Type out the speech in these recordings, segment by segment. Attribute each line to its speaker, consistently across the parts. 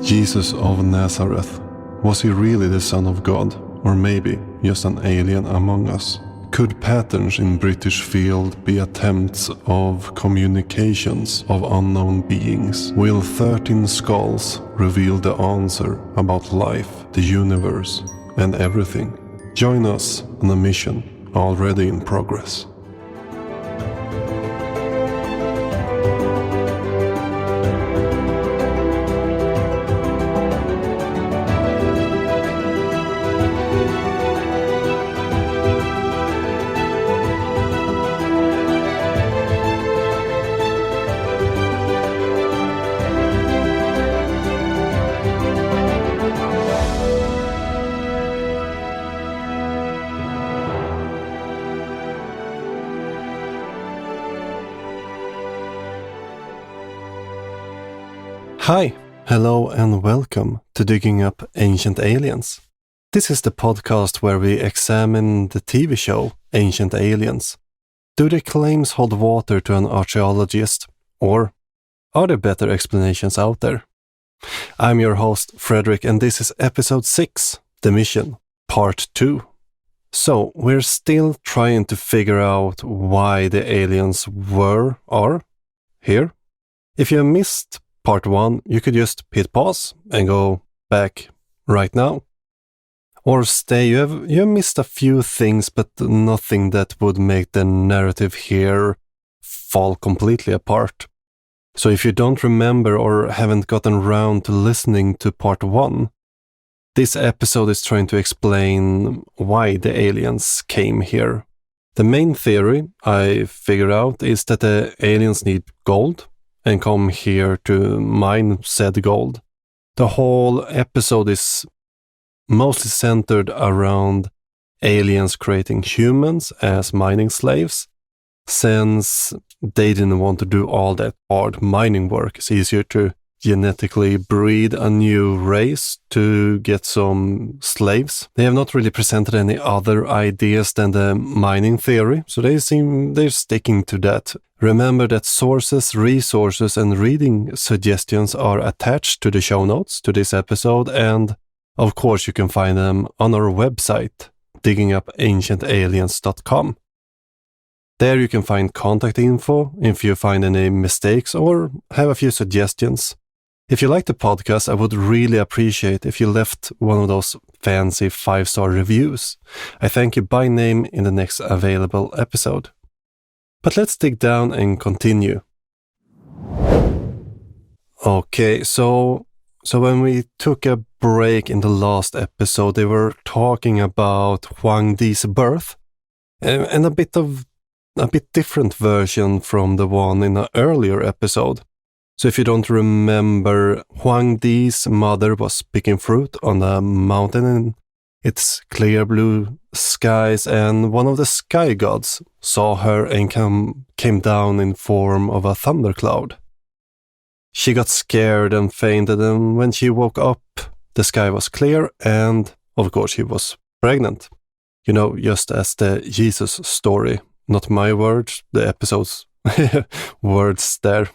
Speaker 1: Jesus of Nazareth, was he really the Son of God, or maybe just an alien among us? Could patterns in British field be attempts of communications of unknown beings? Will 13 skulls reveal the answer about life, the universe, and everything? Join us on a mission already in progress. Hi, hello and welcome to Digging Up Ancient Aliens. This is the podcast where we examine the TV show Ancient Aliens. Do the claims hold water to an archaeologist, or are there better explanations out there? I'm your host Fredrik, and this is episode 6, The Mission, part 2. So, we're still trying to figure out why the aliens are here. If you missed part 1, you could just hit pause and go back right now. Or stay. You have missed a few things, but nothing that would make the narrative here fall completely apart. So if you don't remember or haven't gotten around to listening to part 1, this episode is trying to explain why the aliens came here. The main theory I figured out is that the aliens need gold and come here to mine said gold. The whole episode is mostly centered around aliens creating humans as mining slaves, since they didn't want to do all that hard mining work. It's easier to genetically breed a new race to get some slaves. They have not really presented any other ideas than the mining theory, so they're sticking to that. Remember that sources, resources, and reading suggestions are attached to the show notes to this episode, and of course you can find them on our website, diggingupancientaliens.com. There you can find contact info if you find any mistakes or have a few suggestions. If you like the podcast, I would really appreciate if you left one of those fancy 5-star reviews. I thank you by name in the next available episode. But let's dig down and continue. Okay, so when we took a break in the last episode, they were talking about Huang Di's birth, and a bit different version from the one in an earlier episode. So if you don't remember, Huang Di's mother was picking fruit on a mountain in its clear blue skies, and one of the sky gods saw her and came down in form of a thundercloud. She got scared and fainted, and when she woke up, the sky was clear, and of course she was pregnant. You know, just as the Jesus story. Not my words, the episode's words there.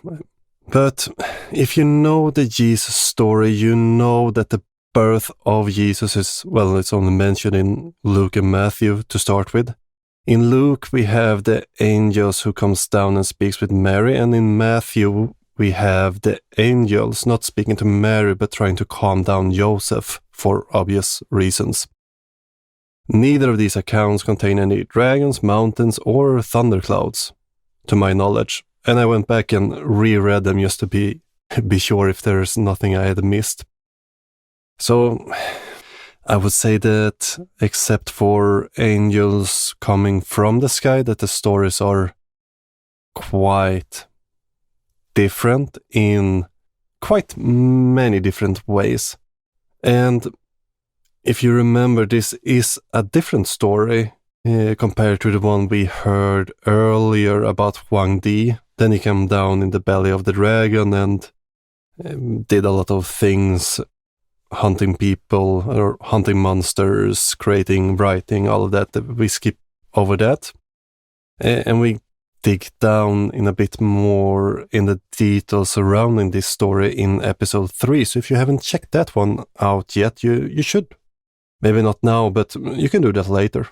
Speaker 1: But if you know the Jesus story, you know that the birth of Jesus is, well, it's only mentioned in Luke and Matthew to start with. In Luke, we have the angels who comes down and speaks with Mary, and in Matthew, we have the angels not speaking to Mary, but trying to calm down Joseph for obvious reasons. Neither of these accounts contain any dragons, mountains, or thunderclouds, to my knowledge, and I went back and reread them just to be sure if there's nothing I had missed. So, I would say that, except for angels coming from the sky, that the stories are quite different in quite many different ways. And if you remember, this is a different story compared to the one we heard earlier about Huang Di. Then he came down in the belly of the dragon and did a lot of things, hunting people or hunting monsters, creating, writing, all of that. We skip over that. And we dig down in a bit more in the details surrounding this story in episode 3. So if you haven't checked that one out yet, you should. Maybe not now, but you can do that later.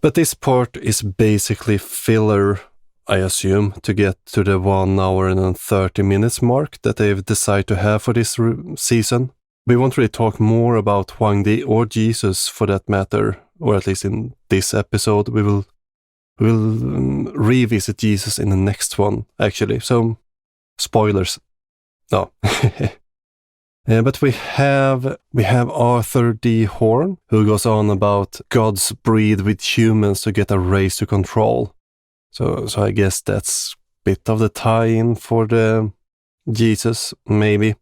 Speaker 1: But this part is basically filler, I assume, to get to the 1 hour and 30 minutes mark that they've decided to have for this season. We won't really talk more about Huangdi or Jesus for that matter, or at least in this episode. We'll revisit Jesus in the next one, actually. So, spoilers. No. But we have Arthur D. Horn, who goes on about God's breed with humans to get a race to control. So I guess that's a bit of the tie-in for the Jesus, maybe.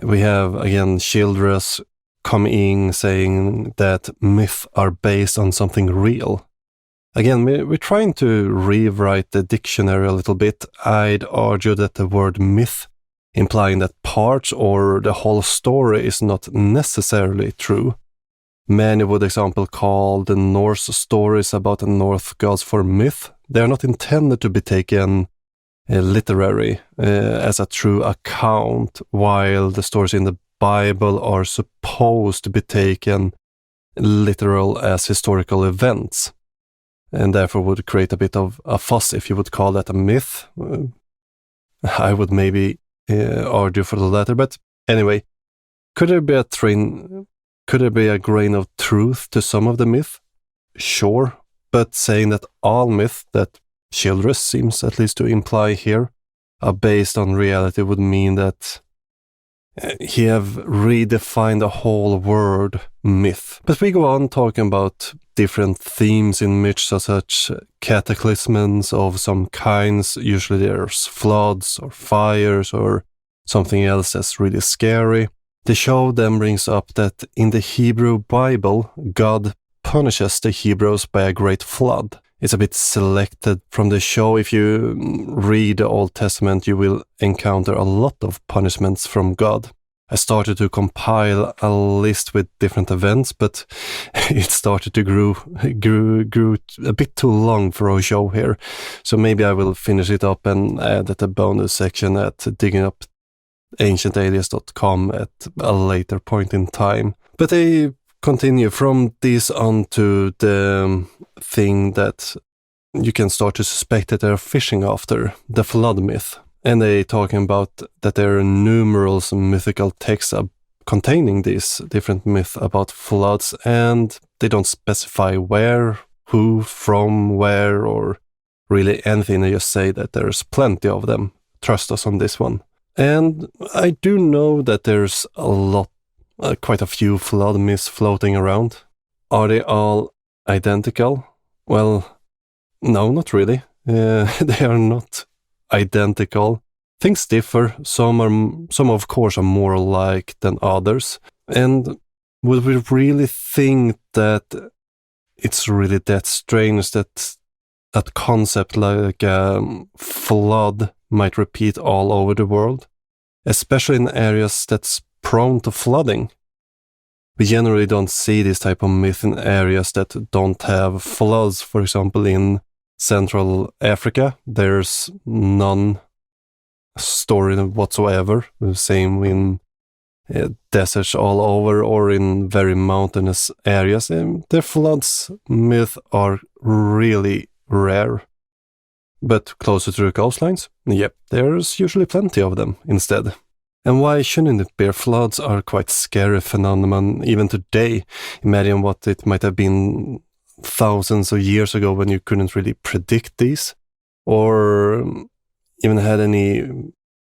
Speaker 1: We have, again, Childress coming in saying that myths are based on something real. Again, we're trying to rewrite the dictionary a little bit. I'd argue that the word myth, implying that parts or the whole story is not necessarily true. Many would, example, call the Norse stories about the Norse gods for myth. They are not intended to be taken literary as a true account, while the stories in the Bible are supposed to be taken literal as historical events, and therefore would create a bit of a fuss if you would call that a myth. I would maybe argue for the latter, but anyway, could there be a grain of truth to some of the myth? Sure, but saying that all myths that Childress seems at least to imply here are based on reality would mean that he have redefined the whole word myth. But we go on talking about different themes in myths, such cataclysms of some kinds. Usually there's floods or fires or something else that's really scary. The show then brings up that in the Hebrew Bible, God punishes the Hebrews by a great flood. It's a bit selected from the show. If you read the Old Testament, you will encounter a lot of punishments from God. I started to compile a list with different events, but it started to grew a bit too long for our show here. So maybe I will finish it up and add at the bonus section at diggingupAncientaliens.com at a later point in time. But they continue from this on to the thing that you can start to suspect that they're fishing after, the flood myth. And they talking about that there are numerous mythical texts containing these different myths about floods, and they don't specify where, who, from, where, or really anything. They just say that there's plenty of them. Trust us on this one. And I do know that there's quite a few flood myths floating around. Are they all identical? Well, no, not really. They are not identical. Things differ. Some of course are more alike than others. And would we really think that it's really that strange that a concept like flood might repeat all over the world, especially in areas that's prone to flooding? We generally don't see this type of myth in areas that don't have floods. For example, in Central Africa, there's none story whatsoever. Same in deserts all over or in very mountainous areas. The floods myth are really rare. But closer to the coastlines, yep, there's usually plenty of them instead. And why shouldn't it be? Floods are quite scary phenomenon even today. Imagine what it might have been thousands of years ago when you couldn't really predict these, or even had any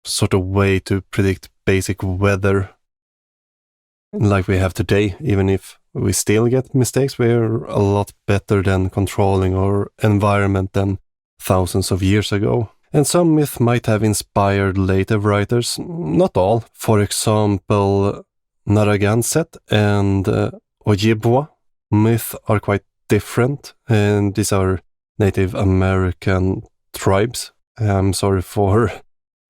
Speaker 1: sort of way to predict basic weather like we have today. Even if we still get mistakes, we're a lot better than controlling our environment than thousands of years ago. And some myth might have inspired later writers, not all. For example, Narragansett and Ojibwe myth are quite different, and these are Native American tribes. I'm sorry for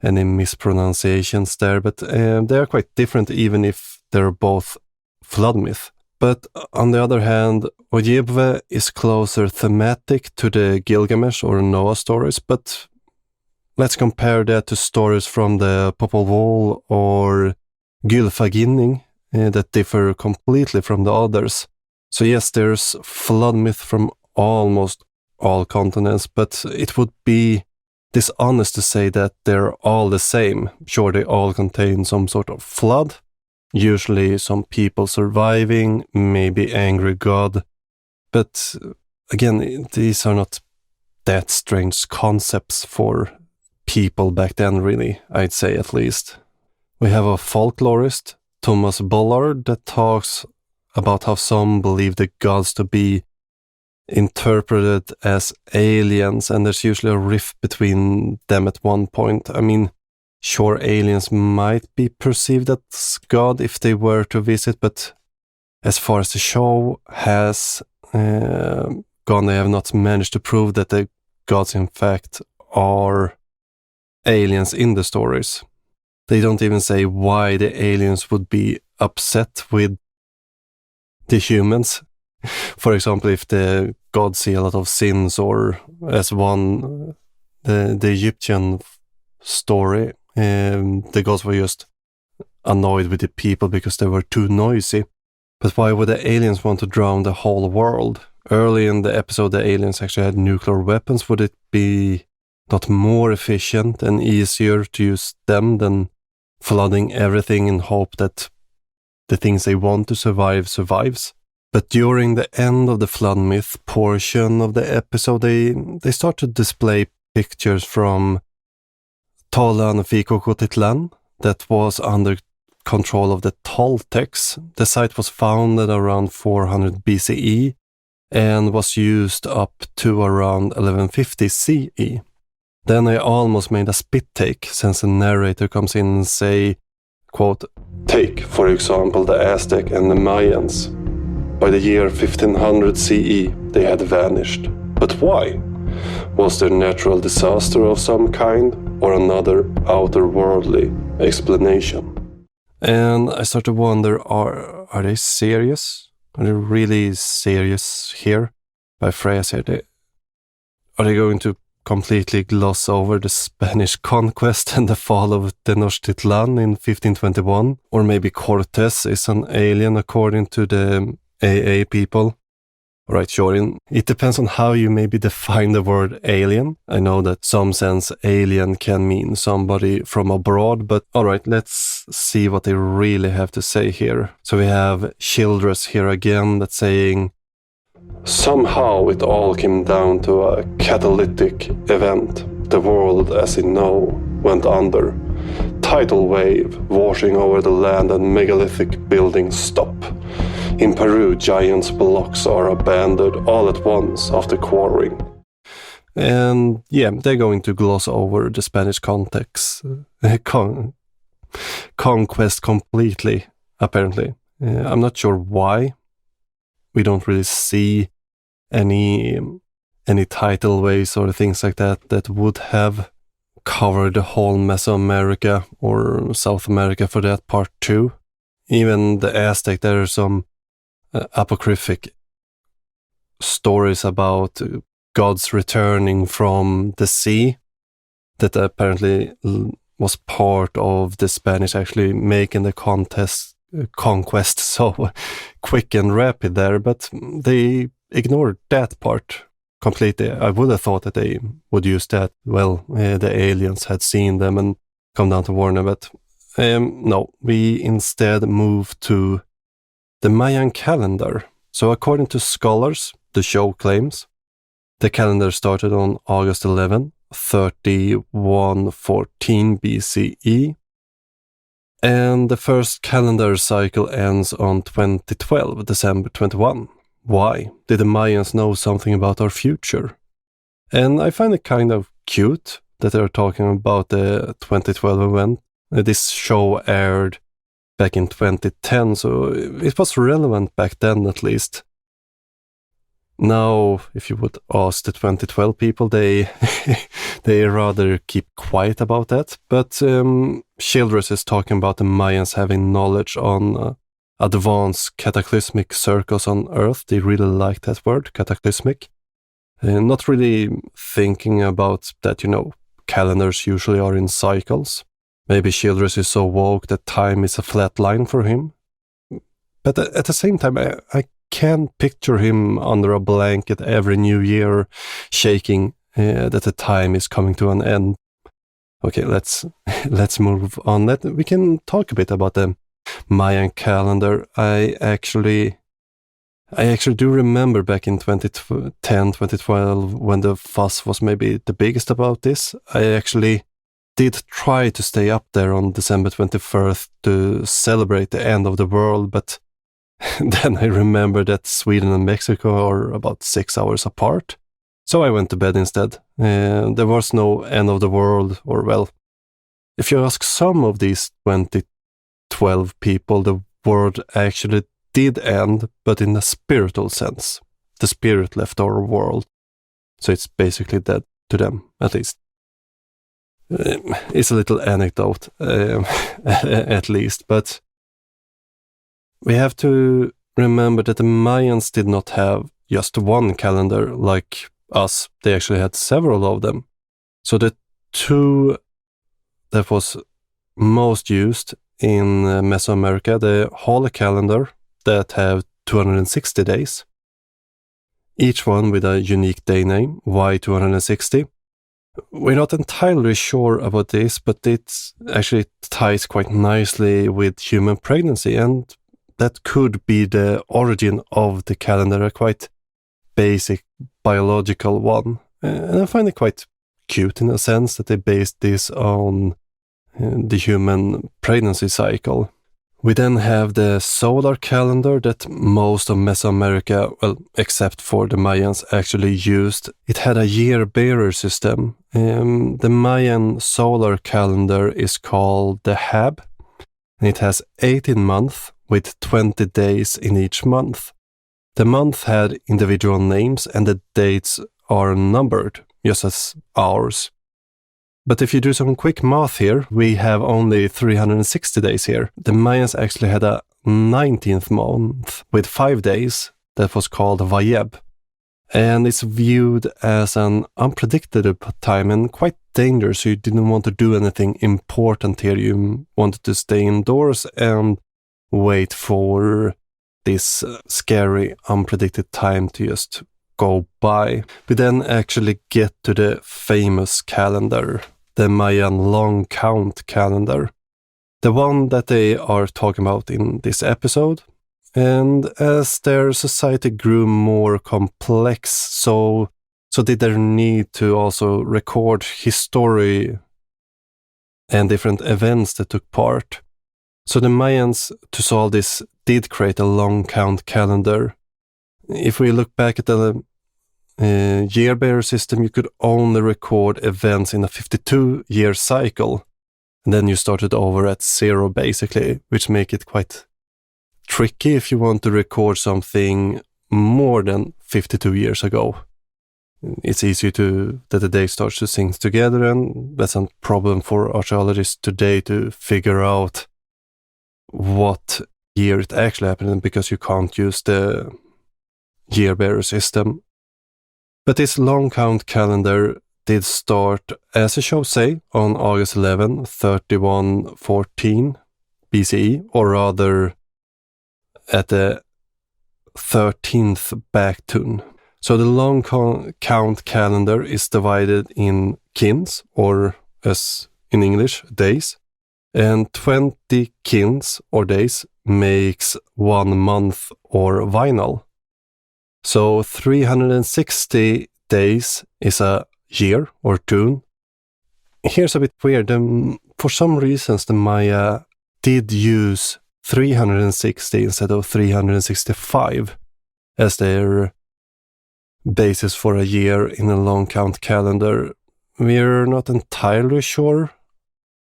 Speaker 1: any mispronunciations there, but they are quite different even if they're both flood myth. But on the other hand, Ojibwe is closer thematic to the Gilgamesh or Noah stories, but let's compare that to stories from the Popol Vuh or Gylfaginning that differ completely from the others. So yes, there's flood myth from almost all continents, but it would be dishonest to say that they're all the same. Sure, they all contain some sort of flood, usually some people surviving, maybe angry god. But again, these are not that strange concepts for people back then, really, I'd say at least. We have a folklorist, Thomas Bullard, that talks about how some believe the gods to be interpreted as aliens, and there's usually a rift between them at one point. I mean, sure, aliens might be perceived as God if they were to visit, but as far as the show has gone, they have not managed to prove that the gods in fact are aliens in the stories. They don't even say why the aliens would be upset with the humans. For example, if the gods see a lot of sins, or as one, the Egyptian story, the gods were just annoyed with the people because they were too noisy. But why would the aliens want to drown the whole world? Early in the episode, the aliens actually had nuclear weapons. Would it be not more efficient and easier to use them than flooding everything in hope that the things they want to survive survives? But during the end of the flood myth portion of the episode, they start to display pictures from Tollan that was under control of the Toltecs. The site was founded around 400 BCE and was used up to around 1150 CE. Then I almost made a spit take, since the narrator comes in and say, quote, "Take, for example, the Aztec and the Mayans. By the year 1500 CE, they had vanished. But why? Was there natural disaster of some kind, or another outer-worldly explanation?" And I start to wonder, are they serious? Are they really serious here? By phrase here, are they going to completely gloss over the Spanish conquest and the fall of Tenochtitlan in 1521? Or maybe Cortes is an alien according to the AA people? Alright, sure, it depends on how you maybe define the word alien. I know that some sense alien can mean somebody from abroad, but alright, let's see what they really have to say here. So we have Childress here again that's saying, "Somehow it all came down to a catalytic event. The world as we know went under. Tidal wave washing over the land and megalithic buildings stop. In Peru, giant blocks are abandoned all at once after quarrying." And yeah, they're going to gloss over the Spanish conquest completely, apparently. I'm not sure why. We don't really see any tidal waves or things like that would have covered the whole Mesoamerica or South America for that part too. Even the Aztec, there are some apocryphic stories about gods returning from the sea that apparently was part of the Spanish actually making the conquest so quick and rapid there, but they ignored that part completely. I would have thought that they would use that. Well, the aliens had seen them and come down to warn them, but no, we instead move to the Mayan calendar. So according to scholars, the show claims, the calendar started on August 11, 3114 BCE, and the first calendar cycle ends on 2012, December 21. Why? Did the Mayans know something about our future? And I find it kind of cute that they're talking about the 2012 event. This show aired back in 2010, so it was relevant back then at least. Now, if you would ask the 2012 people, they rather keep quiet about that. But Childress is talking about the Mayans having knowledge on advanced cataclysmic circles on Earth. They really like that word, cataclysmic. Not really thinking about that, calendars usually are in cycles. Maybe Childress is so woke that time is a flat line for him. But at the same time, I can't picture him under a blanket every new year shaking that the time is coming to an end. Okay, let's move on. We can talk a bit about the Mayan calendar. I actually do remember back in 2010, 2012, when the fuss was maybe the biggest about this. I actually did try to stay up there on December 21st to celebrate the end of the world, but then I remember that Sweden and Mexico are about 6 hours apart. So I went to bed instead. There was no end of the world, or well, if you ask some of these 2012 people, the world actually did end, but in a spiritual sense. The spirit left our world. So it's basically dead to them, at least. It's a little anecdote, at least, but we have to remember that the Mayans did not have just one calendar like us. They actually had several of them. So the two that was most used in Mesoamerica, the Holy calendar that have 260 days, each one with a unique day name, Y260. We're not entirely sure about this, but it actually ties quite nicely with human pregnancy, and that could be the origin of the calendar, a quite basic biological one. And I find it quite cute in a sense that they based this on the human pregnancy cycle. We then have the solar calendar that most of Mesoamerica, well, except for the Mayans, actually used. It had a year-bearer system. The Mayan solar calendar is called the Hab, and it has 18 months with 20 days in each month. The month had individual names and the dates are numbered, just as ours. But if you do some quick math here, we have only 360 days here. The Mayans actually had a 19th month with 5 days that was called Vayeb. And it's viewed as an unpredictable time and quite dangerous, so you didn't want to do anything important here. You wanted to stay indoors and wait for this scary, unpredicted time to just go by. We then actually get to the famous calendar, the Mayan long count calendar, the one that they are talking about in this episode. And as their society grew more complex, so did their need to also record history and different events that took part. So the Mayans, to solve this, did create a long count calendar. If we look back at the year-bearer system, you could only record events in a 52-year cycle. And then you started over at 0, basically, which make it quite tricky if you want to record something more than 52 years ago. It's easy that the day starts to sync together, and that's a problem for archaeologists today to figure out what year it actually happened, because you can't use the year-bearer system. But this long count calendar did start, as the show say, on August 11, 3114 BCE, or rather at the 13th Bactun. So the long count calendar is divided in kins, or as in English, days. And 20 kins, or days, makes 1 month, or vinal. So 360 days is a year, or tune. Here's a bit weird. For some reasons, the Maya did use 360 instead of 365 as their basis for a year in a long count calendar. We're not entirely sure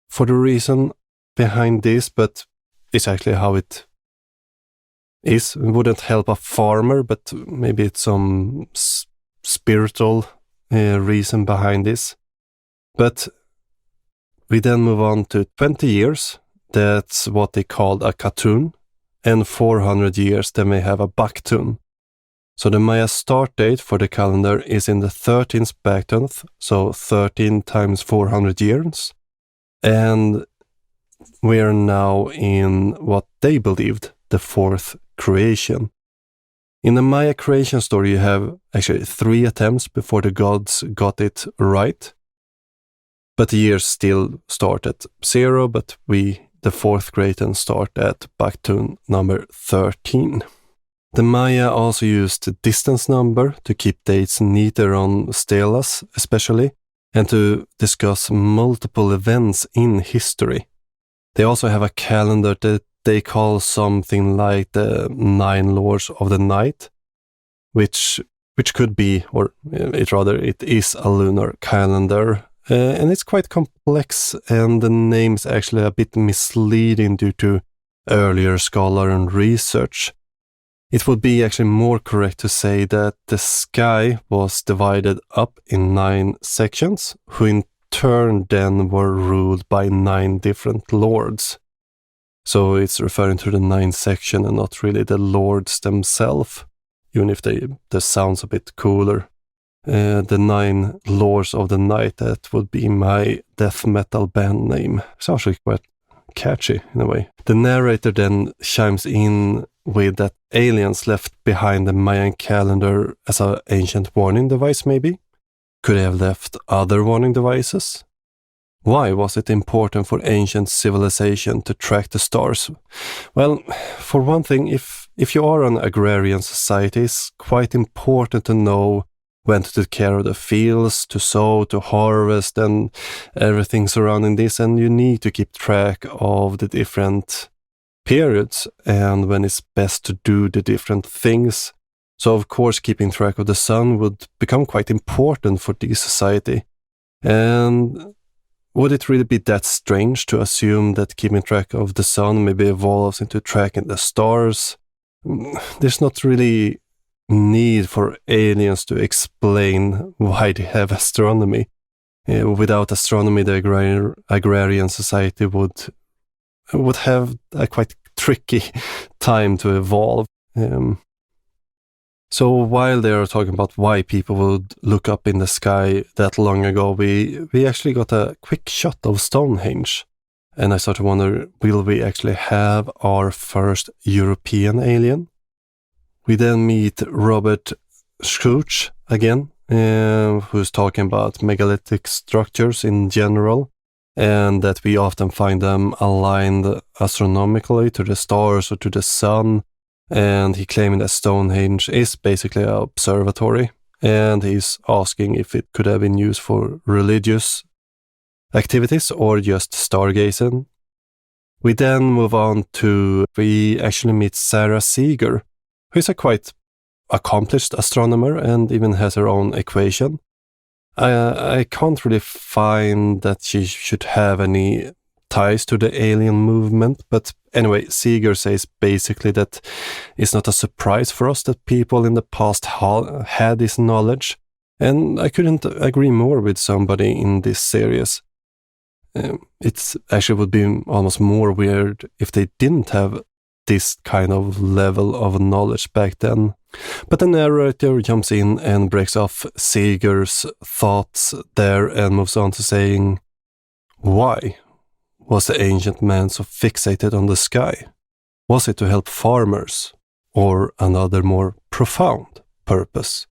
Speaker 1: for the reason behind this, but it's actually how it is. It wouldn't help a farmer, but maybe it's some spiritual reason behind this. But we then move on to 20 years. That's what they called a katun, and 400 years, then we have a Baktun. So the Maya start date for the calendar is in the 13th Baktun, so 13 times 400 years. And we are now in what they believed, the fourth creation. In the Maya creation story, you have actually 3 attempts before the gods got it right. But the years still start at 0, but the fourth creation, start at Baktun number 13. The Maya also used the distance number to keep dates neater on stelas especially, and to discuss multiple events in history. They also have a calendar that they call something like the 9 Lords of the Night, which could be, or it is a lunar calendar. And it's quite complex, and the name's actually a bit misleading due to earlier scholar and research. It would be actually more correct to say that the sky was divided up in 9 sections, who in turn then were ruled by 9 different lords. So it's referring to the 9 section and not really the lords themselves, even if that sounds a bit cooler. The 9 Lords of the Night, that would be my death metal band name. It's actually quite catchy in a way. The narrator then chimes in with that aliens left behind the Mayan calendar as an ancient warning device, maybe? Could they have left other warning devices? Why was it important for ancient civilization to track the stars? Well, for one thing, if you are an agrarian society, it's quite important to know when to take care of the fields, to sow, to harvest, and everything surrounding this, and you need to keep track of the different periods and when it's best to do the different things. So of course keeping track of the sun would become quite important for this society. And would it really be that strange to assume that keeping track of the sun maybe evolves into tracking the stars? There's not really need for aliens to explain why they have astronomy. Without astronomy, the agrarian society would have a quite tricky time to evolve. So while they are talking about why people would look up in the sky that long ago, we actually got a quick shot of Stonehenge. And I started to wonder, will we actually have our first European alien? We then meet Robert Schooch again, who's talking about megalithic structures in general, and that we often find them aligned astronomically to the stars or to the sun. And he claiming that Stonehenge is basically an observatory, and he's asking if it could have been used for religious activities or just stargazing. We then move on to, we actually meet Sarah Seeger, who is a quite accomplished astronomer and even has her own equation. I can't really find that she should have any ties to the alien movement, but anyway, Seeger says basically that it's not a surprise for us that people in the past had this knowledge, and I couldn't agree more with somebody in this series. It actually would be almost more weird if they didn't have this kind of level of knowledge back then. But the narrator jumps in and breaks off Seeger's thoughts there and moves on to saying, why was the ancient man so fixated on the sky? Was it to help farmers, or another more profound purpose?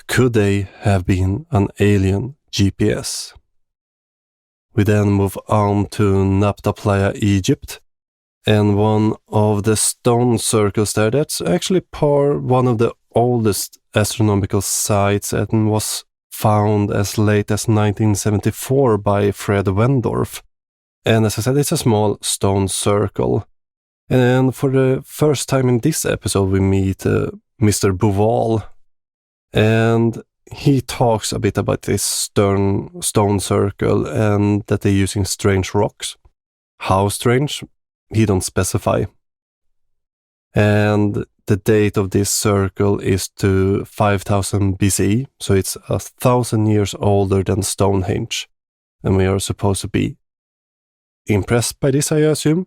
Speaker 1: Could they have been an alien GPS? We then move on to Nabta Playa, Egypt, and one of the stone circles there, that's actually one of the oldest astronomical sites and was found as late as 1974 by Fred Wendorf. And as I said, it's a small stone circle. And for the first time in this episode, we meet Mr. Boval. And he talks a bit about this stone circle and that they're using strange rocks. How strange? He don't specify. And the date of this circle is to 5000 BC, so it's 1,000 years older than Stonehenge. And we are supposed to be impressed by this, I assume.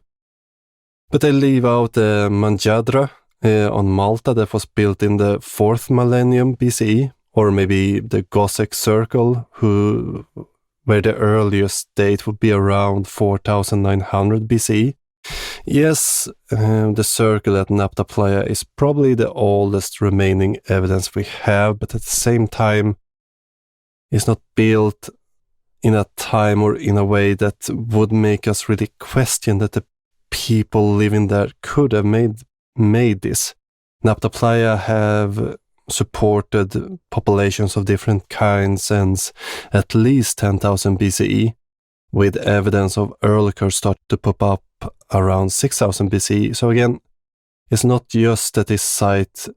Speaker 1: But they leave out the Manjadra on Malta that was built in the 4th millennium BCE, or maybe the Gosek Circle, where the earliest date would be around 4900 BCE. Yes, the circle at Nabta Playa is probably the oldest remaining evidence we have, but at the same time, it's not built in a time or in a way that would make us really question that the people living there could have made this. Nabta Playa have supported populations of different kinds since at least 10,000 BCE, with evidence of early curse start to pop up around 6,000 BCE. So again, it's not just that this site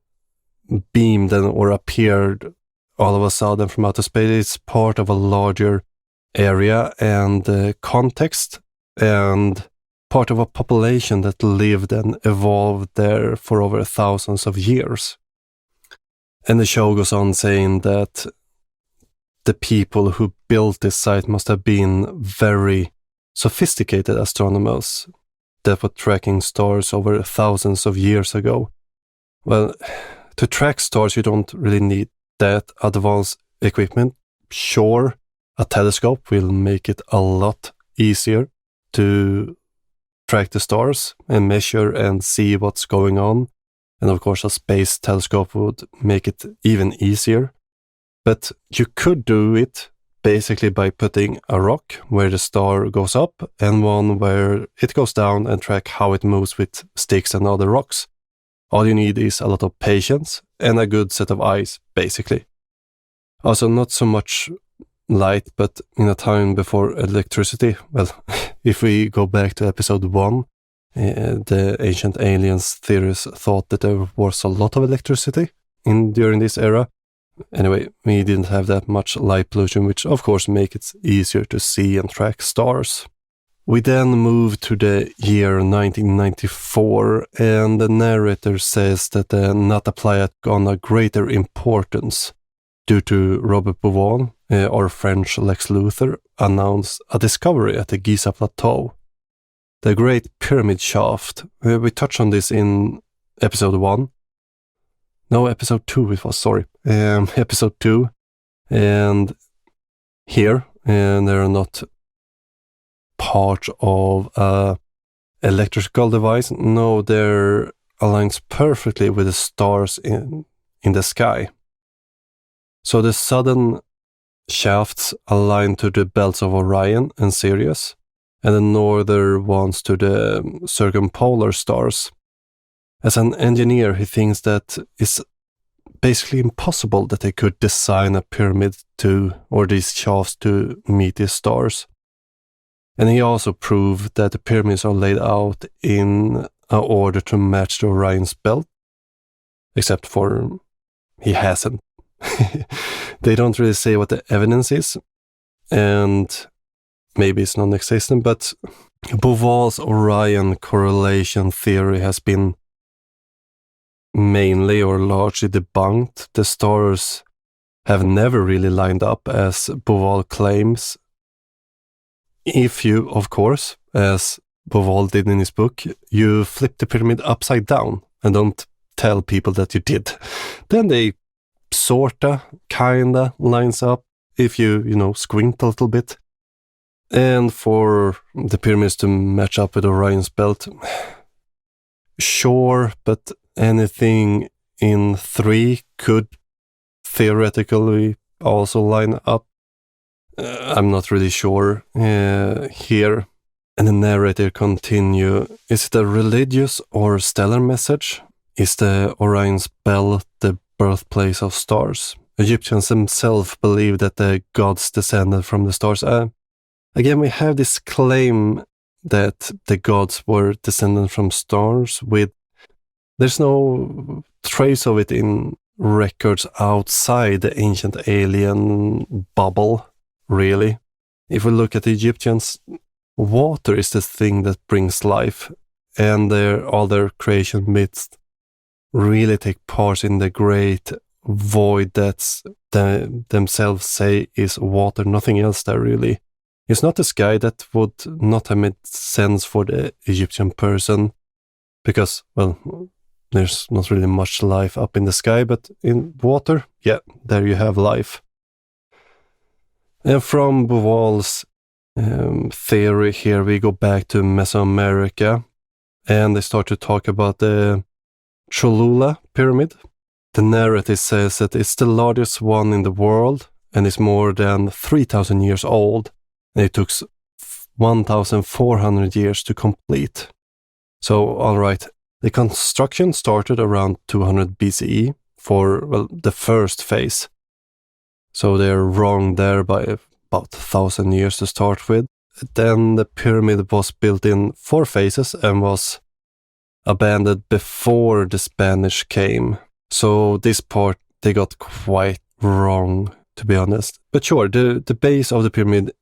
Speaker 1: beamed or appeared all of a sudden from outer space. It's part of a larger area and context, and part of a population that lived and evolved there for over thousands of years. And the show goes on saying that the people who built this site must have been very sophisticated astronomers that were tracking stars over thousands of years ago. Well, to track stars, you don't really need that advanced equipment. Sure, a telescope will make it a lot easier to track the stars and measure and see what's going on. And of course, a space telescope would make it even easier. But you could do it basically by putting a rock where the star goes up and one where it goes down, and track how it moves with sticks and other rocks. All you need is a lot of patience and a good set of eyes, basically. Also, not so much light, but in a time before electricity, well, if we go back to episode 1, the ancient aliens theorists thought that there was a lot of electricity during this era. Anyway, we didn't have that much light pollution, which of course makes it easier to see and track stars. We then move to the year 1994, and the narrator says that the Nabta Playa took on a greater importance due to Robert Bauval, or French Lex Luthor, announced a discovery at the Giza Plateau. The Great Pyramid Shaft. We touched on this in episode 1. No, episode 2 it was, sorry. Episode 2. And here, there are not part of a electrical device. No, they're aligns perfectly with the stars in the sky. So the southern shafts align to the belts of Orion and Sirius, and the northern ones to the circumpolar stars. As an engineer, he thinks that it's basically impossible that they could design a pyramid or these shafts to meet these stars. And he also proved that the pyramids are laid out in order to match the Orion's belt, except for he hasn't. They don't really say what the evidence is, and maybe it's non-existent, but Bauval's Orion correlation theory has been mainly or largely debunked. The stars have never really lined up as Bauval claims. If you, of course, as Bauval did in his book, you flip the pyramid upside down and don't tell people that you did, then they sorta, kinda lines up if you squint a little bit. And for the pyramids to match up with Orion's belt, sure, but anything in 3 could theoretically also line up. I'm not really sure here. And the narrator continue, is it a religious or stellar message? Is the Orion's belt the birthplace of stars? Egyptians themselves believe that the gods descended from the stars. Again, we have this claim that the gods were descended from stars. There's no trace of it in records outside the ancient alien bubble, really. If we look at the Egyptians, water is the thing that brings life, and all their creation myths really take part in the great void that themselves say is water. Nothing else there really. It's not the sky. That would not have made sense for the Egyptian person. because, well, there's not really much life up in the sky, but in water, yeah, there you have life. And from Boval's theory here, we go back to Mesoamerica, and they start to talk about the Cholula pyramid. The narrative says that it's the largest one in the world, and it's more than 3,000 years old, and it took 1,400 years to complete. So, all right, the construction started around 200 BCE for, well, the first phase. So they're wrong there by about 1,000 years to start with. Then the pyramid was built in 4 phases and was abandoned before the Spanish came. So this part they got quite wrong, to be honest. But sure, the base of the pyramid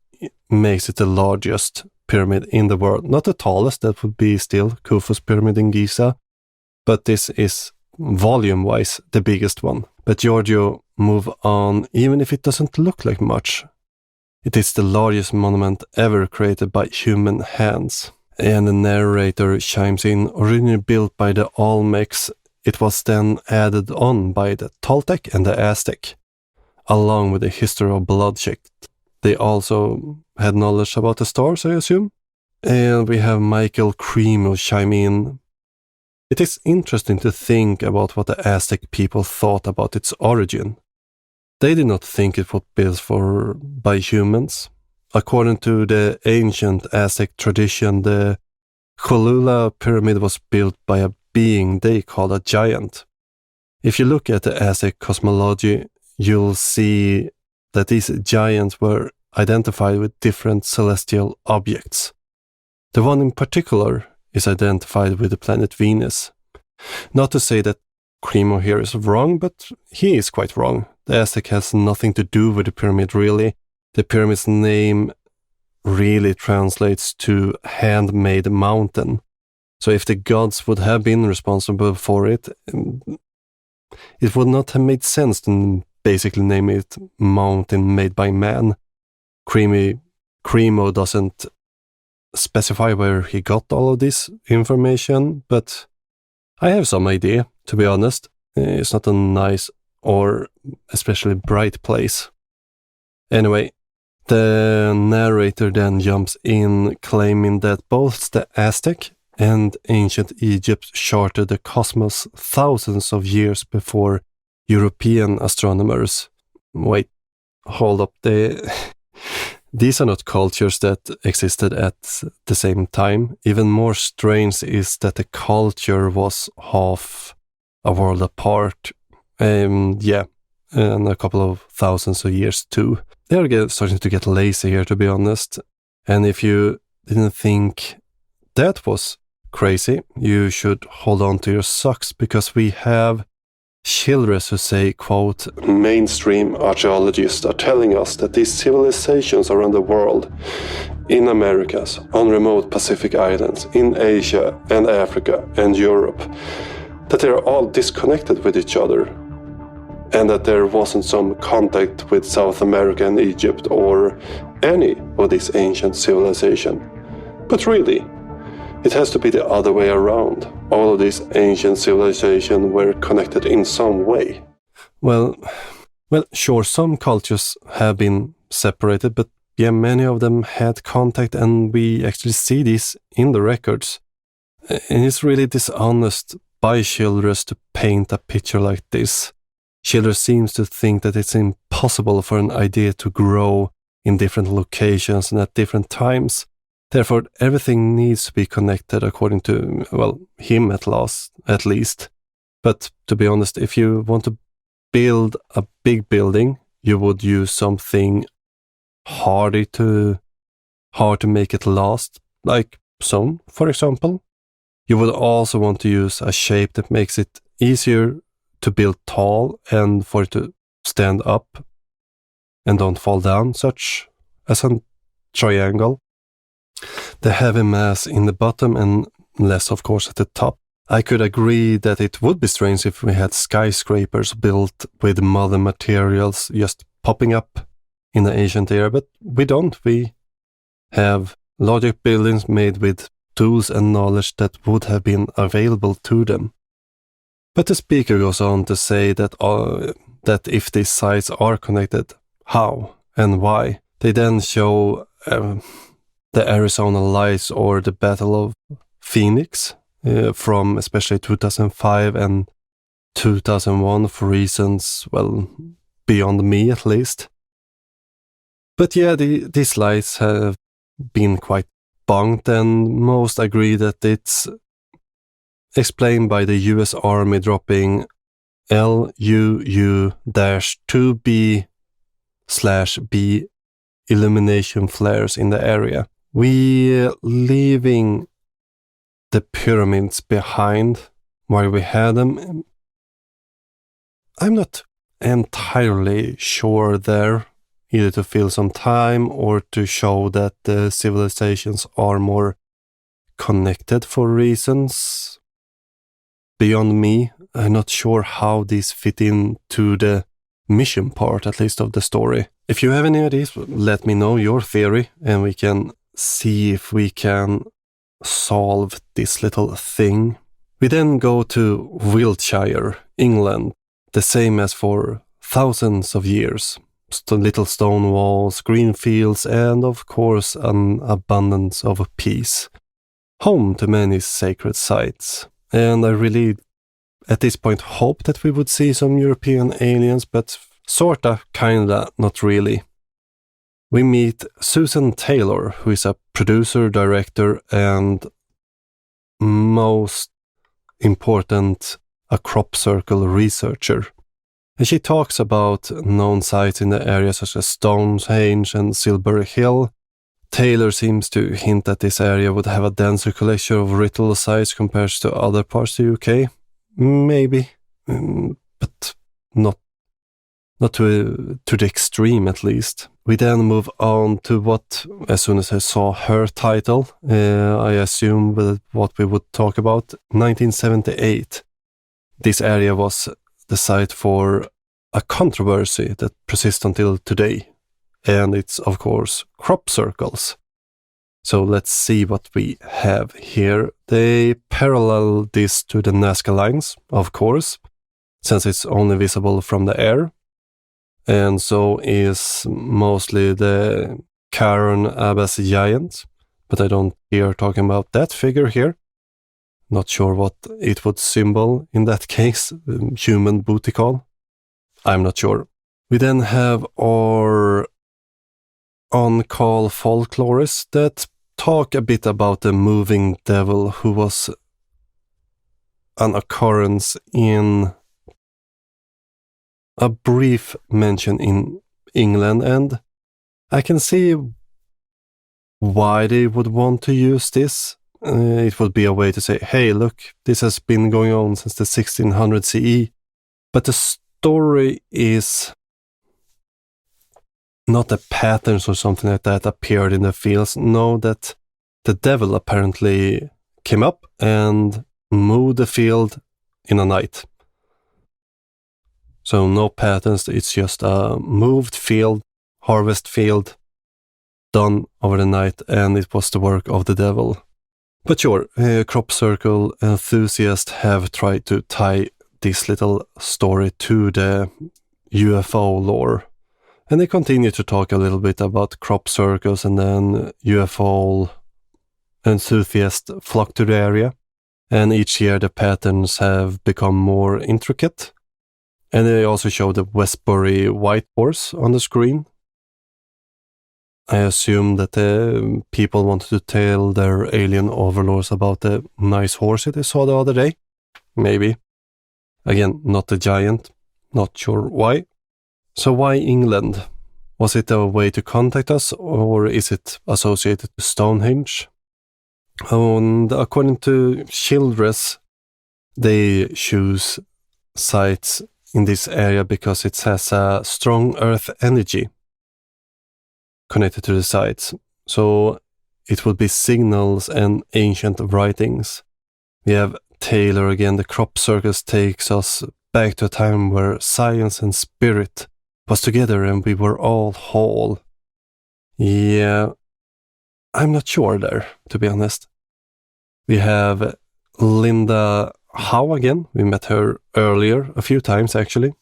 Speaker 1: makes it the largest pyramid in the world. Not the tallest, that would be still Khufu's pyramid in Giza, but this is volume-wise the biggest one. But Giorgio move on, even if it doesn't look like much. It is the largest monument ever created by human hands. And the narrator chimes in, originally built by the Olmecs, it was then added on by the Toltec and the Aztec, along with the history of bloodshed. They also had knowledge about the stars, I assume. And we have Michael Cremo chime in. It is interesting to think about what the Aztec people thought about its origin. They did not think it was built by humans. According to the ancient Aztec tradition, the Cholula pyramid was built by a being they called a giant. If you look at the Aztec cosmology, you'll see that these giants were identified with different celestial objects. The one in particular is identified with the planet Venus. Not to say that Cremo here is wrong, but he is quite wrong. The Aztec has nothing to do with the pyramid, really. The pyramid's name really translates to handmade mountain. So if the gods would have been responsible for it, it would not have made sense to basically name it mountain made by man. Cremo doesn't specify where he got all of this information, but I have some idea, to be honest. It's not a nice or especially bright place. Anyway, the narrator then jumps in, claiming that both the Aztec and ancient Egypt charted the cosmos thousands of years before European astronomers. Wait, hold up. These are not cultures that existed at the same time. Even more strange is that the culture was half a world apart. And a couple of thousands of years too. They're starting to get lazy here, to be honest. And if you didn't think that was crazy, you should hold on to your socks, because we have children who say, quote, mainstream archaeologists are telling us that these civilizations around the world, in Americas, on remote Pacific islands, in Asia and Africa and Europe, that they are all disconnected with each other, and that there wasn't some contact with South America and Egypt or any of this ancient civilization. But really, it has to be the other way around. All of these ancient civilizations were connected in some way. Well, sure, some cultures have been separated, but yeah, many of them had contact, and we actually see this in the records. And it's really dishonest by Childress to paint a picture like this. Childress seems to think that it's impossible for an idea to grow in different locations and at different times. Therefore, everything needs to be connected according to, well, him at least. But to be honest, if you want to build a big building, you would use something hard to make it last, like stone, for example. You would also want to use a shape that makes it easier to build tall and for it to stand up and don't fall down, such as a triangle. The heavy mass in the bottom and less, of course, at the top. I could agree that it would be strange if we had skyscrapers built with modern materials just popping up in the ancient era, but we don't. We have larger buildings made with tools and knowledge that would have been available to them. But the speaker goes on to say that if these sites are connected, how and why? They then show the Arizona Lights or the Battle of Phoenix from especially 2005 and 2001 for reasons, well, beyond me at least. But yeah, these lights have been quite bunked, and most agree that it's explained by the US Army dropping LUU-2B/B illumination flares in the area. We leaving the pyramids behind where we had them. I'm not entirely sure there, either to fill some time or to show that the civilizations are more connected for reasons beyond me. I'm not sure how these fit into the mission part, at least, of the story. If you have any ideas, let me know your theory and we can see if we can solve this little thing. We then go to Wiltshire, England, the same as for thousands of years. Little stone walls, green fields, and of course an abundance of peace. Home to many sacred sites. And I really, at this point, hope that we would see some European aliens, but sorta, kinda, not really. We meet Susan Taylor, who is a producer, director, and most important, a crop circle researcher. And she talks about known sites in the area such as Stonehenge and Silbury Hill. Taylor seems to hint that this area would have a denser collection of ritual sites compared to other parts of the UK. Maybe, but not to the extreme at least. We then move on to what, as soon as I saw her title, I assumed what we would talk about. 1978. This area was the site for a controversy that persists until today, and it's of course crop circles. So let's see what we have here. They parallel this to the Nazca lines, of course, since it's only visible from the air, and so is mostly the Caron Abbas giant, but I don't hear talking about that figure here. Not sure what it would symbol in that case, human booty call. I'm not sure. We then have our on-call folklorists that talk a bit about the moving devil who was an occurrence in a brief mention in England, and I can see why they would want to use this. It would be a way to say, hey, look, this has been going on since the 1600 CE. But the story is not that patterns or something like that appeared in the fields. No, that the devil apparently came up and moved the field in a night. So no patterns, it's just a moved field, harvest field, done over the night, and it was the work of the devil. But sure, crop circle enthusiasts have tried to tie this little story to the UFO lore. And they continue to talk a little bit about crop circles, and then UFO enthusiasts flock to the area. And each year the patterns have become more intricate. And they also show the Westbury White Horse on the screen. I assume that the people wanted to tell their alien overlords about the nice horse they saw the other day. Maybe. Again, not the giant. Not sure why. So why England? Was it a way to contact us, or is it associated to Stonehenge? And according to Childress, they choose sites in this area because it has a strong earth energy connected to the sites. So it would be signals and ancient writings. We have Taylor again. The crop circus takes us back to a time where science and spirit was together and we were all whole. Yeah, I'm not sure there, to be honest. We have Linda Howe again. We met her earlier, a few times actually.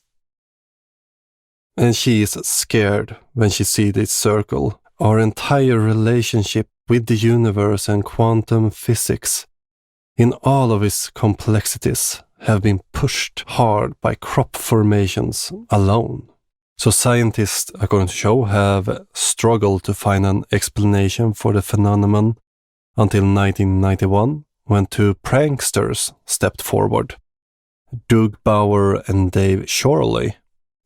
Speaker 1: And she is scared when she sees this circle. Our entire relationship with the universe and quantum physics, in all of its complexities, have been pushed hard by crop formations alone. So scientists, according to Show, have struggled to find an explanation for the phenomenon until 1991, when two pranksters stepped forward, Doug Bauer and Dave Shorley.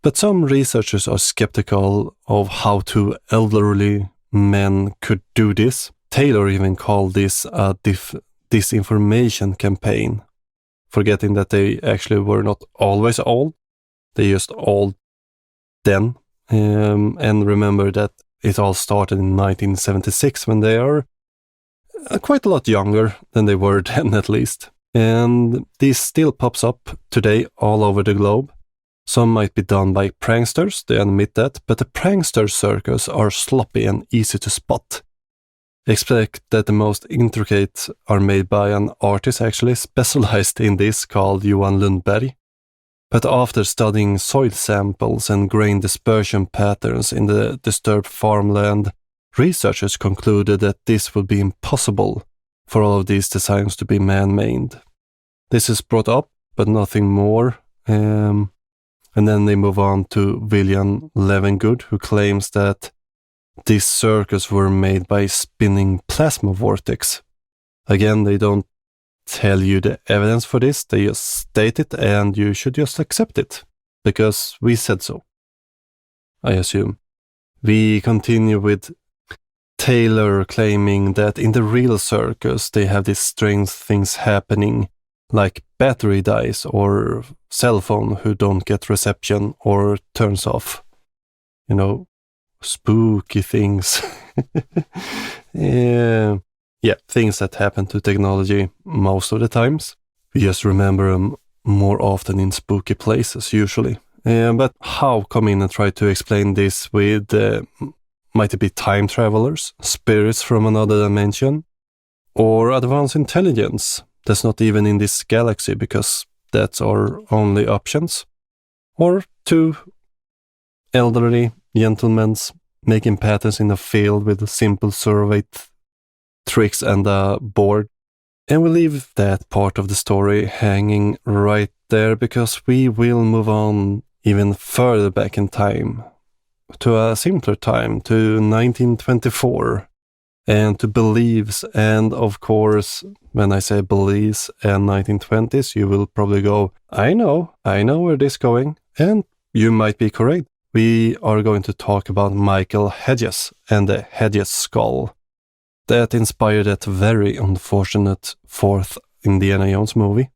Speaker 1: But some researchers are skeptical of how two elderly men could do this. Taylor even called this a disinformation campaign, forgetting that they actually were not always old. They just old then. And remember that it all started in 1976, when they are quite a lot younger than they were then, at least. And this still pops up today all over the globe. Some might be done by pranksters, they admit that, but the prankster circus are sloppy and easy to spot. Expect that the most intricate are made by an artist actually specialized in this called Johan Lundberg. But after studying soil samples and grain dispersion patterns in the disturbed farmland, researchers concluded that this would be impossible for all of these designs to be man-made. This is brought up, but nothing more. And then they move on to William Levengood, who claims that these circles were made by spinning plasma vortex. Again, they don't tell you the evidence for this, they just state it, and you should just accept it, because we said so, I assume. We continue with Taylor claiming that in the real circus they have these strange things happening, like battery dies or cell phone who don't get reception or turns off. You know, spooky things. Yeah, things that happen to technology most of the times. We just remember them more often in spooky places, usually. But how come in and try to explain this with, might it be time travelers, spirits from another dimension, or advanced intelligence that's not even in this galaxy, because that's our only options? Or two elderly gentlemen making patterns in a field with simple survey tricks and a board. And we leave that part of the story hanging right there, because we will move on even further back in time, to a simpler time, to 1924, and to beliefs. And of course, when I say beliefs and 1920s, you will probably go, I know where this is going, and you might be correct. We are going to talk about Michael Hedges and the Hedges skull that inspired that very unfortunate fourth Indiana Jones movie.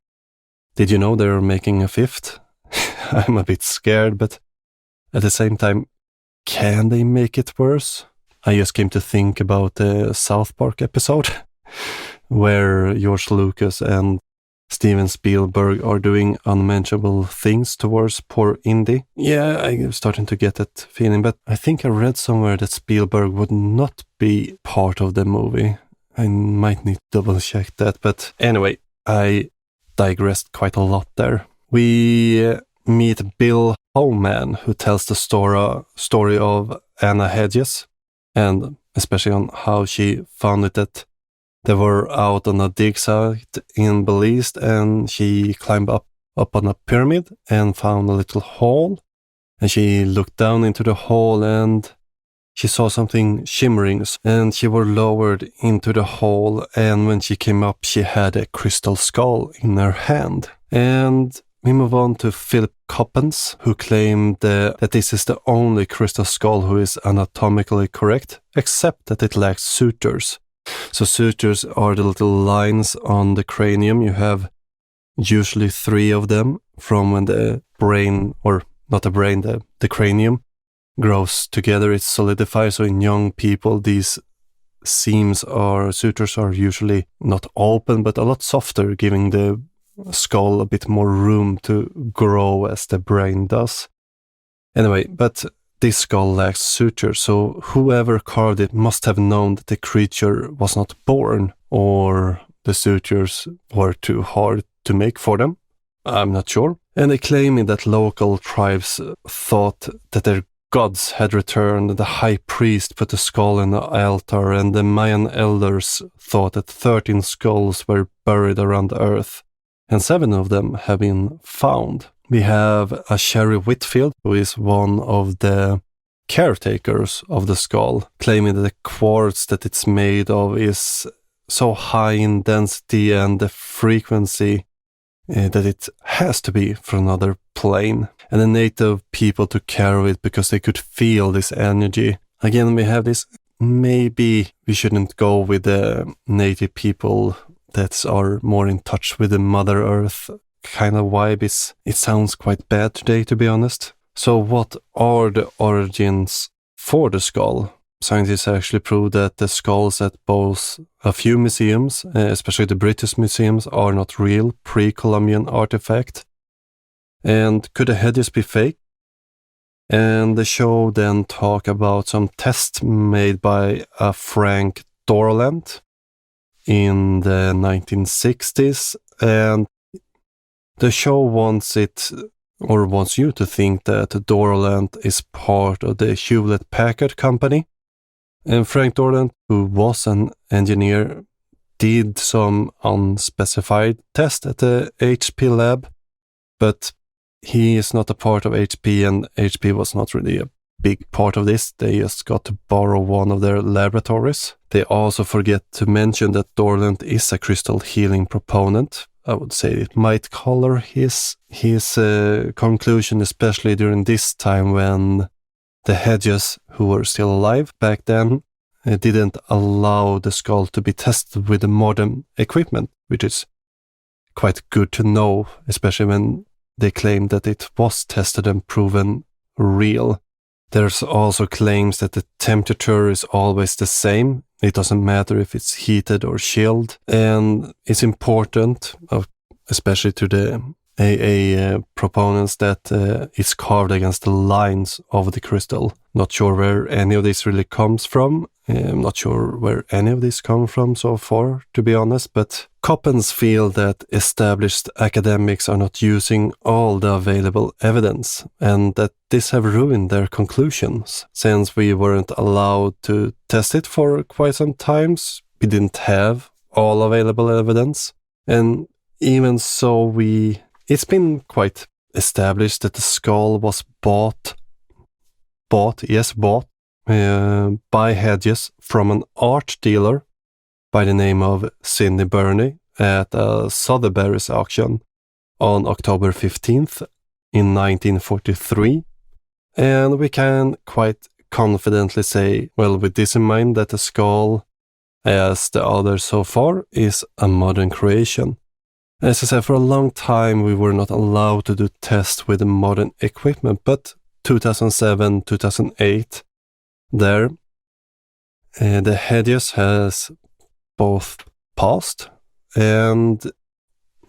Speaker 1: Did you know they're making a fifth? I'm a bit scared, but at the same time, can they make it worse? I just came to think about the South Park episode where George Lucas and Steven Spielberg are doing unmentionable things towards poor Indy. Yeah, I'm starting to get that feeling, but I think I read somewhere that Spielberg would not be part of the movie. I might need to double check that, but anyway, I digressed quite a lot there. We meet Bill Homan, who tells the story of Anna Hedges, and especially on how she found it that they were out on a dig site in Belize, and she climbed up on a pyramid and found a little hole, and she looked down into the hole and she saw something shimmering, and she was lowered into the hole, and when she came up she had a crystal skull in her hand. And we move on to Philip Coppens, who claimed that this is the only crystal skull who is anatomically correct, except that it lacks sutures. So sutures are the little lines on the cranium. You have usually 3 of them from when the brain, or not the brain, the cranium grows together, it solidifies. So in young people, these seams or sutures are usually not open, but a lot softer, giving the skull a bit more room to grow as the brain does. Anyway, but this skull lacks sutures, so whoever carved it must have known that the creature was not born, or the sutures were too hard to make for them. I'm not sure. And they claim that local tribes thought that their gods had returned. The high priest put a skull in the altar, and the Mayan elders thought that 13 skulls were buried around the earth, and 7 of them have been found. We have a Sherry Whitfield, who is one of the caretakers of the skull, claiming that the quartz that it's made of is so high in density and the frequency that it has to be from another plane. And the native people took care of it because they could feel this energy. Again, we have this, maybe we shouldn't go with the native people that are more in touch with the Mother Earth kind of vibe. It sounds quite bad today, to be honest. So what are the origins for the skull? Scientists actually proved that the skulls at both a few museums, especially the British museums, are not real pre-Columbian artifacts. And could the heads be fake? And the show then talk about some tests made by Frank Dorland in the 1960s, and the show wants you to think that Dorland is part of the Hewlett-Packard Company. And Frank Dorland, who was an engineer, did some unspecified test at the HP lab, but he is not a part of HP, and HP was not really a big part of this. They just got to borrow one of their laboratories. They also forget to mention that Dorland is a crystal healing proponent. I would say it might color his conclusion, especially during this time when the Hedges, who were still alive back then, didn't allow the skull to be tested with the modern equipment, which is quite good to know, especially when they claim that it was tested and proven real. There's also claims that the temperature is always the same. It doesn't matter if it's heated or chilled. And it's important, especially to the AA proponents, that it's carved against the lines of the crystal. Not sure where any of this really comes from. I'm not sure where any of this comes from so far, to be honest, but Coppens feel that established academics are not using all the available evidence, and that this have ruined their conclusions. Since we weren't allowed to test it for quite some times, we didn't have all available evidence, and even so it's been quite established that the skull was bought by Hedges from an art dealer by the name of Sidney Burney at a Sotheby's auction on October 15th in 1943. And we can quite confidently say, well, with this in mind, that the skull, as the others so far, is a modern creation. As I said, for a long time we were not allowed to do tests with modern equipment, but 2007, 2008, the Hedges has both passed, and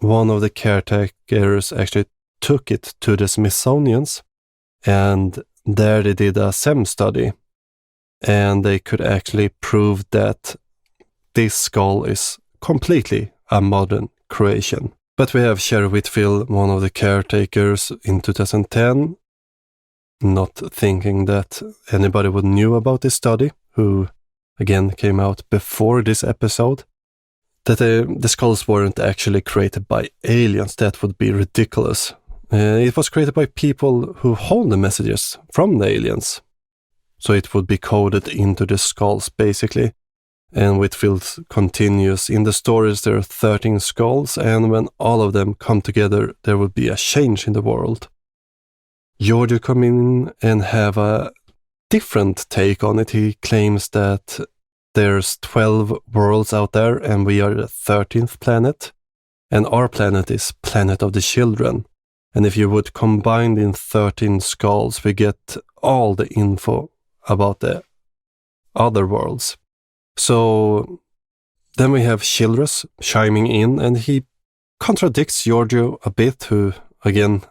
Speaker 1: one of the caretakers actually took it to the Smithsonian's, and there they did a SEM study, and they could actually prove that this skull is completely a modern creation. But we have Sherry Whitfield, one of the caretakers, in 2010, not thinking that anybody would knew about this study, who again came out before this episode, that the skulls weren't actually created by aliens. That would be ridiculous. It was created by people who hold the messages from the aliens. So it would be coded into the skulls, basically. And Whitfield continues, in the stories there are 13 skulls, and when all of them come together, there will be a change in the world. Giorgio come in and have a different take on it. He claims that there's 12 worlds out there, and we are the 13th planet, and our planet is Planet of the Children. And if you would combine the 13 skulls, we get all the info about the other worlds. So then we have Childress chiming in, and he contradicts Giorgio a bit, who again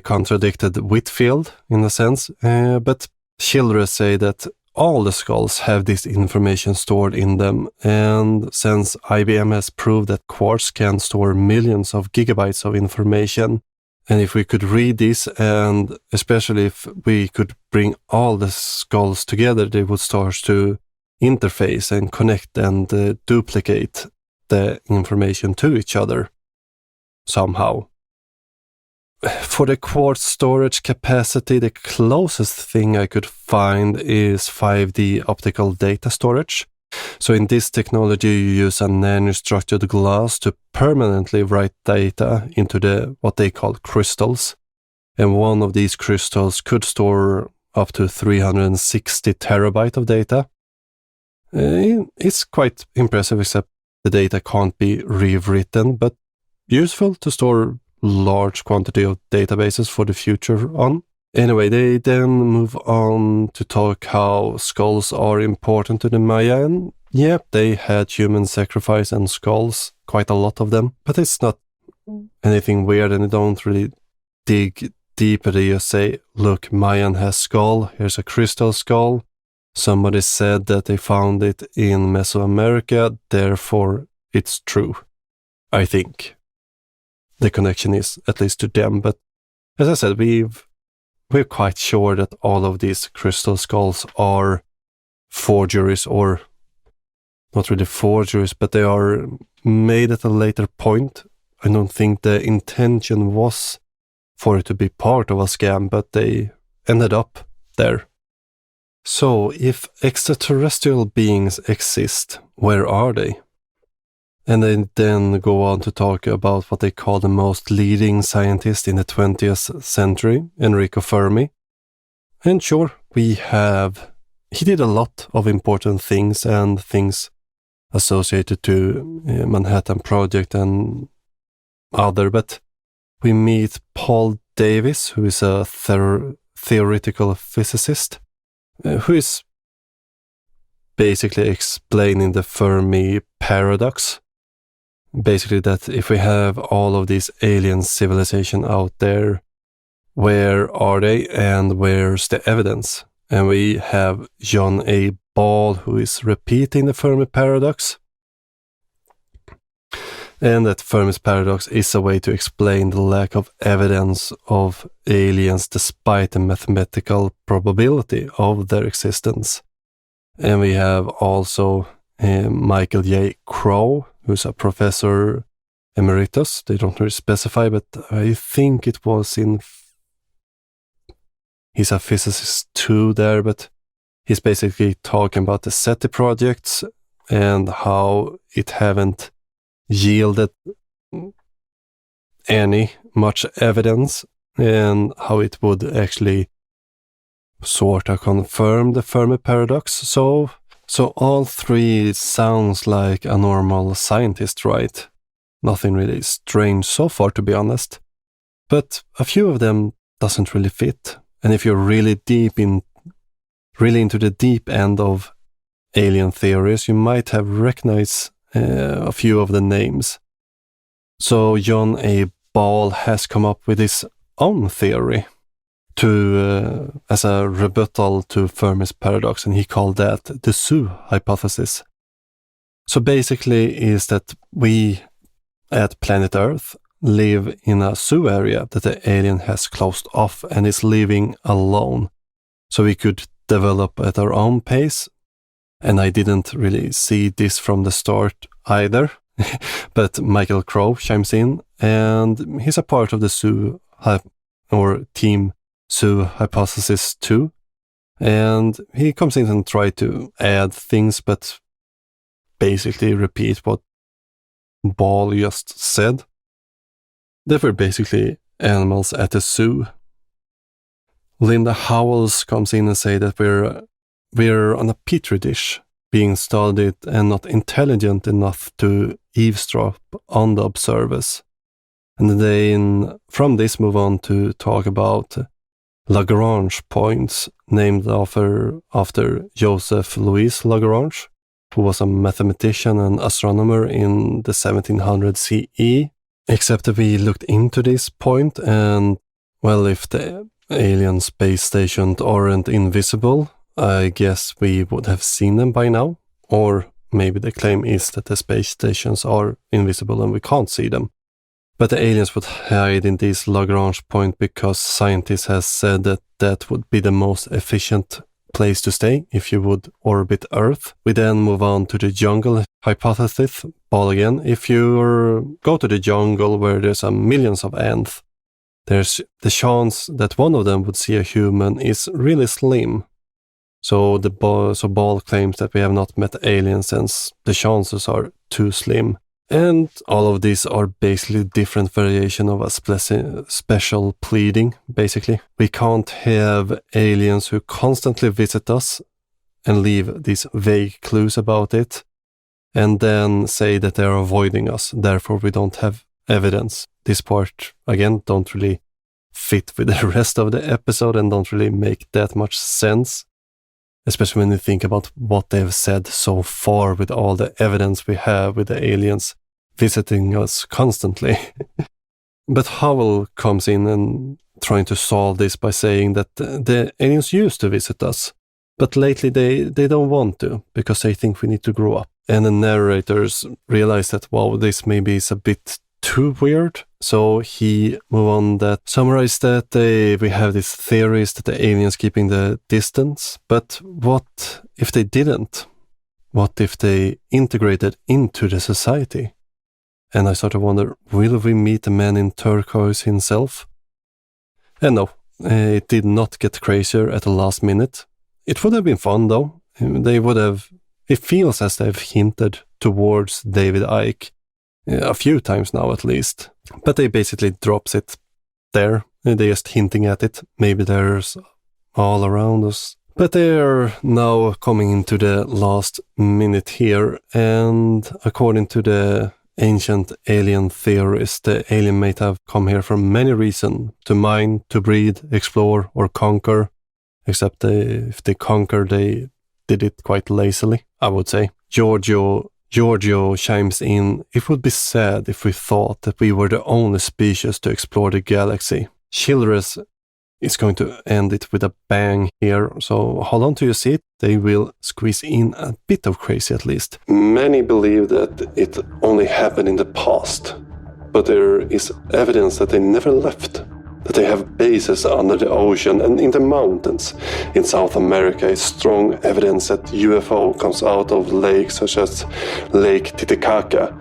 Speaker 1: contradicted Whitfield in a sense, but Childress say that all the skulls have this information stored in them, and since IBM has proved that quartz can store millions of gigabytes of information, and if we could read this, and especially if we could bring all the skulls together, they would start to interface and connect and duplicate the information to each other somehow. For the quartz storage capacity, the closest thing I could find is 5D optical data storage. So in this technology, you use a nanostructured glass to permanently write data into what they call crystals. And one of these crystals could store up to 360 terabyte of data. It's quite impressive, except the data can't be rewritten, but useful to store large quantity of databases for the future on. Anyway, they then move on to talk how skulls are important to the Mayan. Yep, they had human sacrifice and skulls, quite a lot of them, but it's not anything weird, and they don't really dig deeper. They just say, look, Mayan has skull, here's a crystal skull. Somebody said that they found it in Mesoamerica, therefore it's true, I think. The connection is at least to them, but as I said, we're quite sure that all of these crystal skulls are forgeries, or not really forgeries, but they are made at a later point. I don't think the intention was for it to be part of a scam, but they ended up there. So, if extraterrestrial beings exist, where are they? And they then go on to talk about what they call the most leading scientist in the 20th century, Enrico Fermi. And sure, he did a lot of important things and things associated to Manhattan Project and other, but we meet Paul Davies, who is a theoretical physicist, who is basically explaining the Fermi paradox. Basically that if we have all of these alien civilization out there, where are they and where's the evidence? And we have John A. Ball, who is repeating the Fermi paradox. And that Fermi's paradox is a way to explain the lack of evidence of aliens despite the mathematical probability of their existence. And we have also Michael J. Crow, who's a professor emeritus. They don't really specify, but I think it was he's a physicist too there, but he's basically talking about the SETI projects and how it haven't yielded much evidence, and how it would actually sort of confirm the Fermi paradox. So all three sounds like a normal scientist, right? Nothing really strange so far, to be honest. But a few of them doesn't really fit. And if you're really into the deep end of alien theories, you might have recognized a few of the names. So John A. Ball has come up with his own theory as a rebuttal to Fermi's paradox, and he called that the zoo hypothesis. So basically is that we at planet Earth live in a zoo area that the alien has closed off and is living alone. So we could develop at our own pace, and I didn't really see this from the start either, but Michael Crow chimes in, and he's a part of the zoo team Zoo hypothesis too, and he comes in and tries to add things, but basically repeat what Ball just said. They were basically animals at a zoo. Linda Howells comes in and say that we're on a petri dish, being studied and not intelligent enough to eavesdrop on the observers. And then from this move on to talk about Lagrange points, named after Joseph Louis Lagrange, who was a mathematician and astronomer in the 1700s CE. Except that we looked into this point, and well, if the alien space stations aren't invisible, I guess we would have seen them by now, or maybe the claim is that the space stations are invisible and we can't see them. But the aliens would hide in these Lagrange points because scientists have said that that would be the most efficient place to stay if you would orbit Earth. We then move on to the jungle hypothesis. Ball again, if you go to the jungle where there's millions of ants, there's the chance that one of them would see a human is really slim. So Ball claims that we have not met aliens since the chances are too slim. And all of these are basically different variation of a special pleading, basically. We can't have aliens who constantly visit us and leave these vague clues about it, and then say that they're avoiding us, therefore we don't have evidence. This part, again, don't really fit with the rest of the episode and don't really make that much sense. Especially when you think about what they've said so far with all the evidence we have with the aliens visiting us constantly. But Howell comes in and trying to solve this by saying that the aliens used to visit us, but lately they don't want to because they think we need to grow up. And the narrators realize that, wow, this maybe is a bit too weird. So he move on that summarize that we have these theories that the aliens keeping the distance. But what if they didn't? What if they integrated into the society? And I sort of wonder, will we meet the man in turquoise himself? And no, it did not get crazier at the last minute. It would have been fun though. It feels as they've hinted towards David Icke a few times now at least. But they basically drops it there. They're just hinting at it. Maybe there's all around us. But they're now coming into the last minute here, and according to the ancient alien theorists, the alien might have come here for many reasons: to mine, to breed, explore, or conquer. Except if they conquer, they did it quite lazily, I would say. Giorgio chimes in, it would be sad if we thought that we were the only species to explore the galaxy. Childress is going to end it with a bang here, so hold on to your seat. They will squeeze in a bit of crazy at least. Many believe that it only happened in the past, but there is evidence that they never left. That they have bases under the ocean and in the mountains. In South America is strong evidence that UFO comes out of lakes such as Lake Titicaca,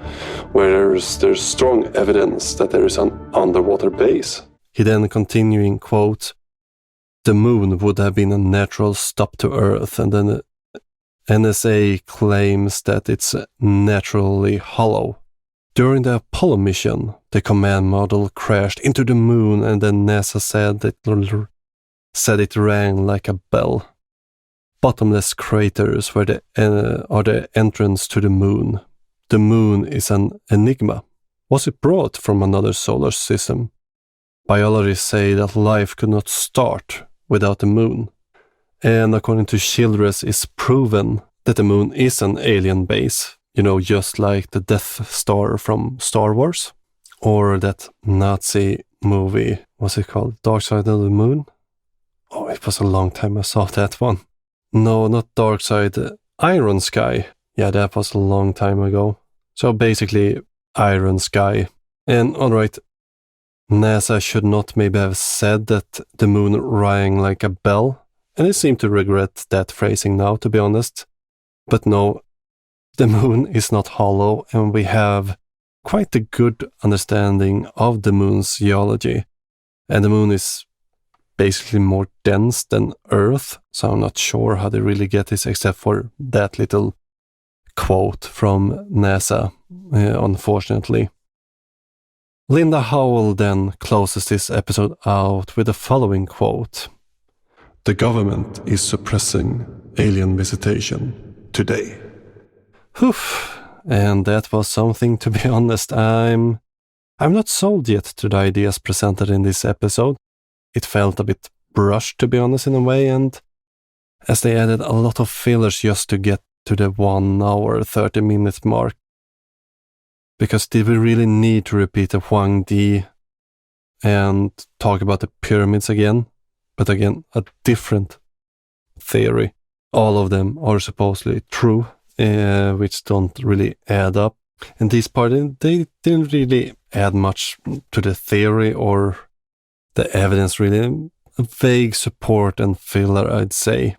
Speaker 1: where there's strong evidence that there is an underwater base. He then continuing, quote, the moon would have been a natural stop to Earth, and then NSA claims that it's naturally hollow. During the Apollo mission, the command module crashed into the moon, and then NASA said it rang like a bell. Bottomless craters are the entrance to the moon. The moon is an enigma. Was it brought from another solar system? Biologists say that life could not start without the moon. And according to Childress, it's proven that the moon is an alien base. You know, just like the Death Star from Star Wars, or that Nazi movie, what's it called? Dark Side of the Moon? Oh, it was a long time I saw that one. No, not Dark Side, Iron Sky. Yeah, that was a long time ago. So basically, Iron Sky. And alright, NASA should not maybe have said that the moon rang like a bell, and I seem to regret that phrasing now, to be honest. But no, the moon is not hollow, and we have quite a good understanding of the moon's geology. And the moon is basically more dense than Earth, so I'm not sure how they really get this, except for that little quote from NASA, unfortunately. Linda Howell then closes this episode out with the following quote. The government is suppressing alien visitation today. Oof, and that was something, to be honest. I'm not sold yet to the ideas presented in this episode. It felt a bit rushed, to be honest, in a way, and as they added a lot of fillers just to get to the 1 hour 30 minute mark. Because did we really need to repeat the Huang Di and talk about the pyramids again? But again, a different theory. all of them are supposedly true, which don't really add up. And these parts, they didn't really add much to the theory or the evidence, really. A vague support and filler, I'd say.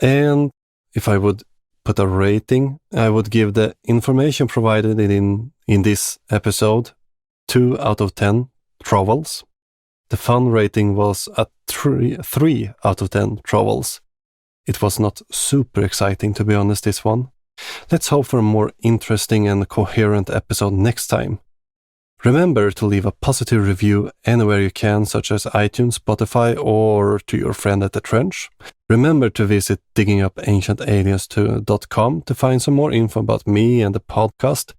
Speaker 1: And if I would put a rating, I would give the information provided in this episode 2 out of 10 trowels. The fun rating was a 3 out of 10 trowels. It was not super exciting, to be honest, this one. Let's hope for a more interesting and coherent episode next time. Remember to leave a positive review anywhere you can, such as iTunes, Spotify, or to your friend at the trench. Remember to visit diggingupancientaliens.com to find some more info about me and the podcast.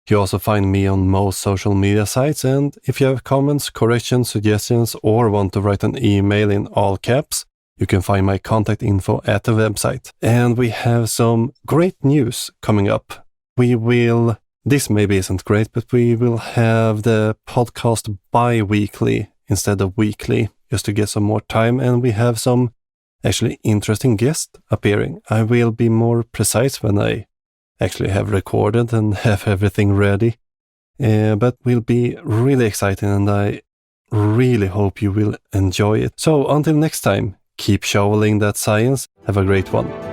Speaker 1: You also find me on most social media sites, and if you have comments, corrections, suggestions, or want to write an email in all caps, you can find my contact info at the website. And we have some great news coming up. This maybe isn't great, but we will have the podcast bi-weekly instead of weekly, just to get some more time, and we have some actually interesting guests appearing. I will be more precise when I actually have recorded and have everything ready, but will be really exciting, and I really hope you will enjoy it. So until next time, keep shoveling that science. Have a great one.